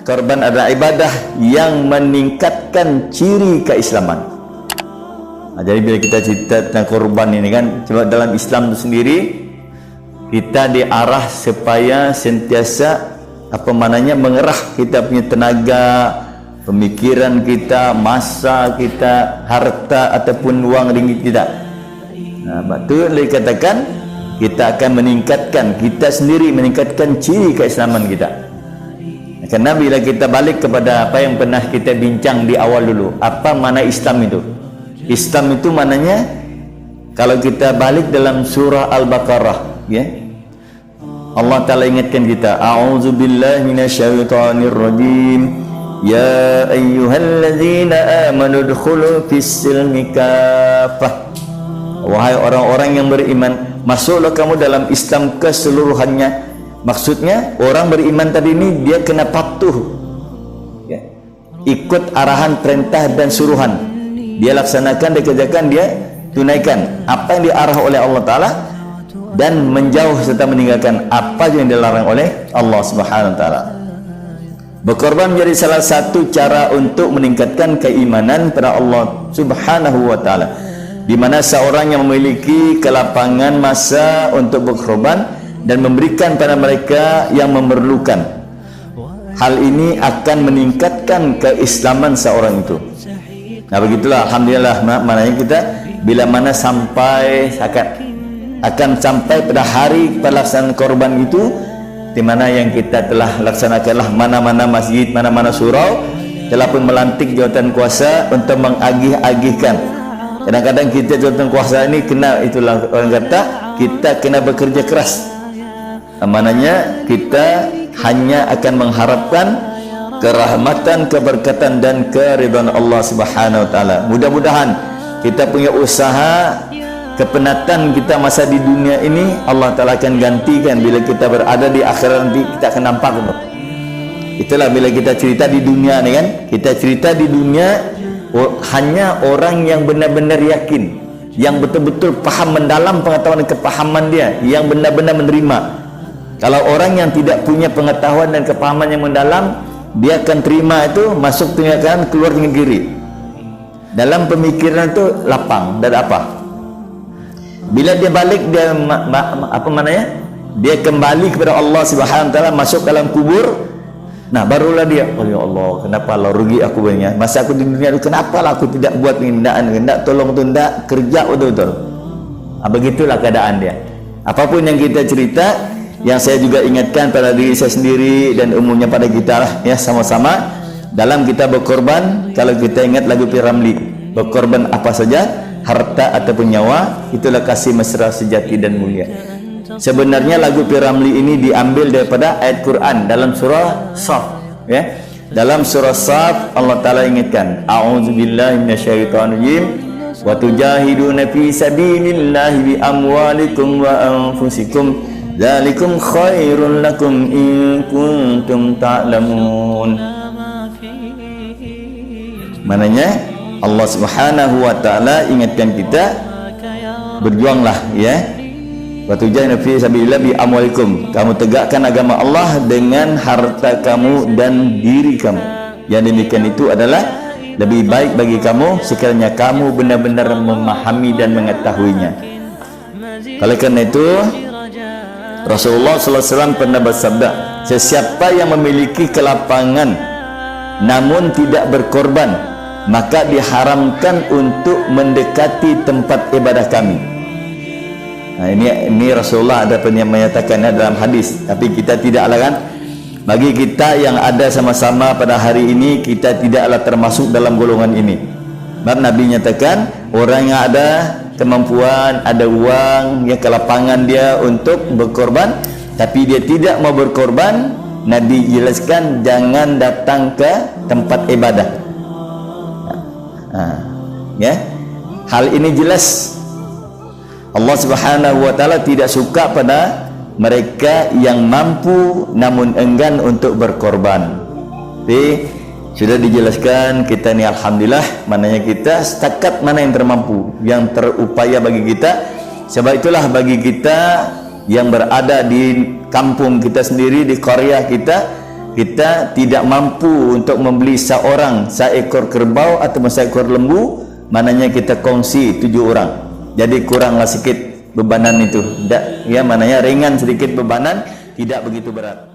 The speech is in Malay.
Korban adalah ibadah yang meningkatkan ciri keislaman. Jadi bila kita cerita tentang korban ini kan, sebab dalam Islam itu sendiri kita diarah supaya sentiasa mengerah kita punya tenaga, pemikiran kita, masa kita, harta ataupun wang ringgit kita. Betul dikatakan kita akan meningkatkan, kita sendiri meningkatkan ciri keislaman kita. Karena bila kita balik kepada apa yang pernah kita bincang di awal dulu, apa makna Islam itu? Islam itu maknanya, kalau kita balik dalam surah Al-Baqarah, ya, Allah Ta'ala ingatkan kita, a'udzubillahi minasyaitonirrajim, ya ayyuhalladzina amanu udkhulu fis-silmi kaffah. Wahai orang-orang yang beriman, masuklah kamu dalam Islam keseluruhannya. Maksudnya orang beriman tadi ini dia kena patuh, ya, ikut arahan, perintah dan suruhan. Dia laksanakan, dia kerjakan, dia tunaikan apa yang diarah oleh Allah Ta'ala, dan menjauh serta meninggalkan apa yang dilarang oleh Allah Subhanahu Wa Ta'ala. Berkorban menjadi salah satu cara untuk meningkatkan keimanan pada Allah Subhanahu Wa Ta'ala, di mana seorang yang memiliki kelapangan masa untuk berkorban dan memberikan pada mereka yang memerlukan. Hal ini akan meningkatkan keislaman seorang itu. Nah begitulah, alhamdulillah, maknanya kita bila mana sampai akan sampai pada hari pelaksanaan korban itu, di mana yang kita telah laksanakanlah mana-mana masjid, mana-mana surau telah pun melantik jawatan kuasa untuk mengagih-agihkan. Kadang-kadang kita jawatan kuasa ini kena, itulah orang kata, kita kena bekerja keras. Amananya kita hanya akan mengharapkan kerahmatan, keberkatan dan keridhaan Allah Subhanahu Wa Taala. Mudah-mudahan kita punya usaha, kepenatan kita masa di dunia ini Allah Taala akan gantikan bila kita berada di akhirat nanti, kita akan nampak itu. Itulah bila kita cerita di dunia ni kan, kita cerita di dunia hanya orang yang benar-benar yakin, yang betul-betul paham mendalam pengetahuan dan kepahaman dia, yang benar-benar menerima. Kalau orang yang tidak punya pengetahuan dan kepahaman yang mendalam, dia akan terima itu, masuk tinggal kanan, keluar tinggal kiri. Dalam pemikiran itu lapang dan apa. Bila dia balik, dia dia kembali kepada Allah Subhanahu Wa Taala, masuk dalam kubur. Nah barulah dia, oh ya Allah, kenapa Allah rugi aku banyak masa aku di dunia itu, kenapa lah aku tidak buat penghinaan, tidak tolong tu, tidak kerja betul-betul. Begitulah keadaan dia. Apapun yang kita cerita, yang saya juga ingatkan pada diri saya sendiri dan umumnya pada kita lah, ya, sama-sama dalam kita berkorban. Kalau kita ingat lagu P. Ramlee, berkorban apa saja, harta ataupun nyawa, itulah kasih mesra sejati dan mulia. Sebenarnya lagu P. Ramlee ini diambil daripada ayat Quran dalam surah Shaf, ya. Dalam surah Shaf Allah Ta'ala ingatkan, a'udzubillahi minasyaitonirrajim, wa tujahiduna fi sabilillahi bi amwalikum wa anfusikum dzalikum khairul lakum in kuntum ta'lamun. Maknanya Allah Subhanahu Wa Ta'ala ingatkan kita, berjuanglah, ya, wa tujahiduna fi sabilillah bi amwalikum, kamu tegakkan agama Allah dengan harta kamu dan diri kamu. Yang demikian itu adalah lebih baik bagi kamu sekiranya kamu benar-benar memahami dan mengetahuinya. Oleh karena itu Rasulullah SAW pernah bersabda, sesiapa yang memiliki kelapangan namun tidak berkorban, maka diharamkan untuk mendekati tempat ibadah kami. Nah, ini Rasulullah ada yang menyatakannya dalam hadis, tapi kita tidaklah kan. Bagi kita yang ada sama-sama pada hari ini, kita tidaklah termasuk dalam golongan ini. Sebab Nabi nyatakan, orang yang ada kemampuan, ada uang, ya, kelapangan dia untuk berkorban, tapi dia tidak mau berkorban, Nabi jelaskan jangan datang ke tempat ibadah. Ya, hal ini jelas Allah Subhanahu Wa Ta'ala tidak suka pada mereka yang mampu namun enggan untuk berkorban. Tapi sudah dijelaskan kita ni alhamdulillah, maknanya kita setakat mana yang termampu, yang terupaya bagi kita. Sebab itulah bagi kita yang berada di kampung kita sendiri, di Korea kita, kita tidak mampu untuk membeli seekor kerbau atau seekor lembu, maknanya kita kongsi 7 orang. Jadi kuranglah sikit bebanan itu. Ya, maknanya ringan sedikit bebanan, tidak begitu berat.